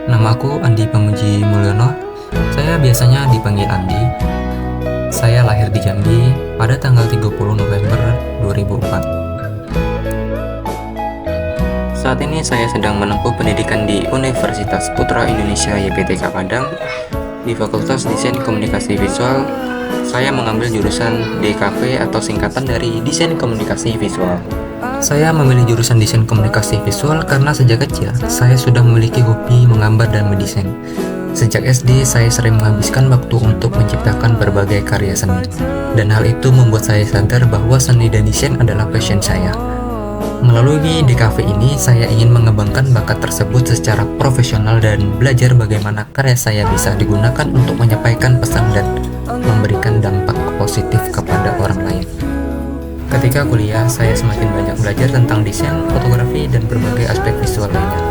Namaku Andi Pamuji Mulyono. Saya biasanya dipanggil Andi. Saya lahir di Jambi pada tanggal 30 November 2004. Saat ini saya sedang menempuh pendidikan di Universitas Putra Indonesia YPTK Padang di Fakultas Desain Komunikasi Visual. Saya mengambil jurusan DKV atau singkatan dari Desain Komunikasi Visual. Saya memilih jurusan Desain Komunikasi Visual karena sejak kecil saya sudah memiliki hobi menggambar dan mendesain. Sejak SD, saya sering menghabiskan waktu untuk menciptakan berbagai karya seni. Dan hal itu membuat saya sadar bahwa seni dan desain adalah passion saya. Melalui DKV ini, saya ingin mengembangkan bakat tersebut secara profesional dan belajar bagaimana karya saya bisa digunakan untuk menyampaikan pesan dan memberikan dampak positif kepada orang lain. Ketika kuliah, saya semakin banyak belajar tentang desain, fotografi, dan berbagai aspek visual lainnya.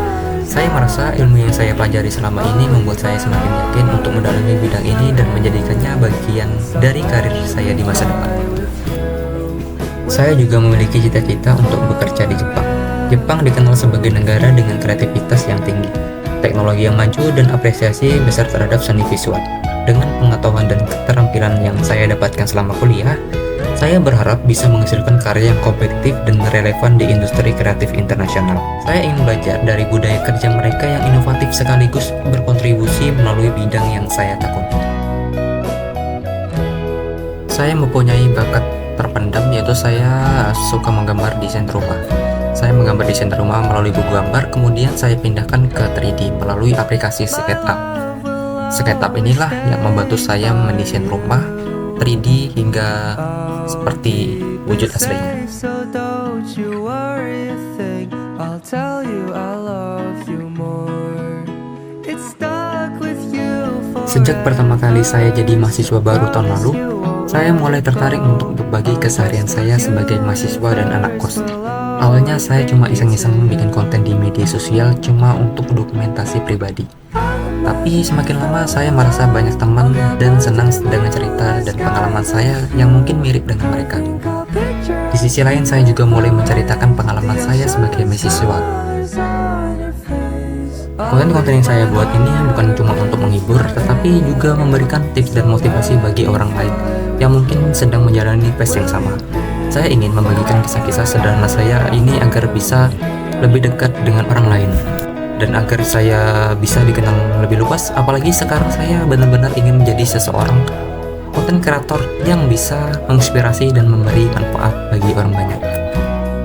Saya merasa ilmu yang saya pelajari selama ini membuat saya semakin yakin untuk mendalami bidang ini dan menjadikannya bagian dari karir saya di masa depan. Saya juga memiliki cita-cita untuk bekerja di Jepang. Jepang dikenal sebagai negara dengan kreativitas yang tinggi, teknologi yang maju, dan apresiasi besar terhadap seni visual. Dengan pengetahuan dan keterampilan yang saya dapatkan selama kuliah, saya berharap bisa menghasilkan karya yang kompetitif dan relevan di industri kreatif internasional. Saya ingin belajar dari budaya kerja mereka yang inovatif sekaligus berkontribusi melalui bidang yang saya tekuni. Saya mempunyai bakat terpendam, yaitu saya suka menggambar desain rumah. Saya menggambar desain rumah melalui buku gambar, kemudian saya pindahkan ke 3D melalui aplikasi SketchUp. SketchUp inilah yang membantu saya mendesain rumah 3D hingga seperti wujud aslinya. Sejak pertama kali saya jadi mahasiswa baru tahun lalu, saya mulai tertarik untuk berbagi keseharian saya sebagai mahasiswa dan anak kos. Awalnya saya cuma iseng-iseng bikin konten di media sosial cuma untuk dokumentasi pribadi. Tapi semakin lama saya merasa banyak teman dan senang dengan cerita dan pengalaman saya yang mungkin mirip dengan mereka. Di sisi lain saya juga mulai menceritakan pengalaman saya sebagai mahasiswa. Konten-konten yang saya buat ini bukan cuma untuk menghibur, tetapi juga memberikan tips dan motivasi bagi orang lain yang mungkin sedang menjalani phase yang sama. Saya ingin membagikan kisah-kisah sederhana saya ini agar bisa lebih dekat dengan orang lain dan agar saya bisa dikenal lebih luas. Apalagi sekarang saya benar-benar ingin menjadi seseorang konten kreator yang bisa menginspirasi dan memberi manfaat bagi orang banyak.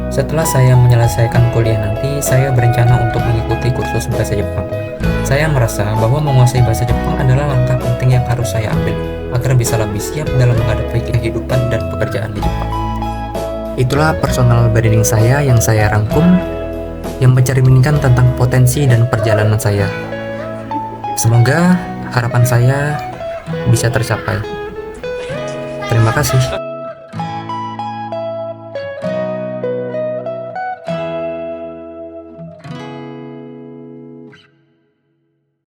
Setelah saya menyelesaikan kuliah nanti, saya berencana untuk mengikuti kursus bahasa Jepang. Saya merasa bahwa menguasai bahasa Jepang adalah langkah penting yang harus saya ambil agar bisa lebih siap dalam menghadapi kehidupan dan pekerjaan di Jepang. Itulah personal branding saya yang saya rangkum, yang mencerminkan tentang potensi dan perjalanan saya. Semoga harapan saya bisa tercapai. Terima kasih.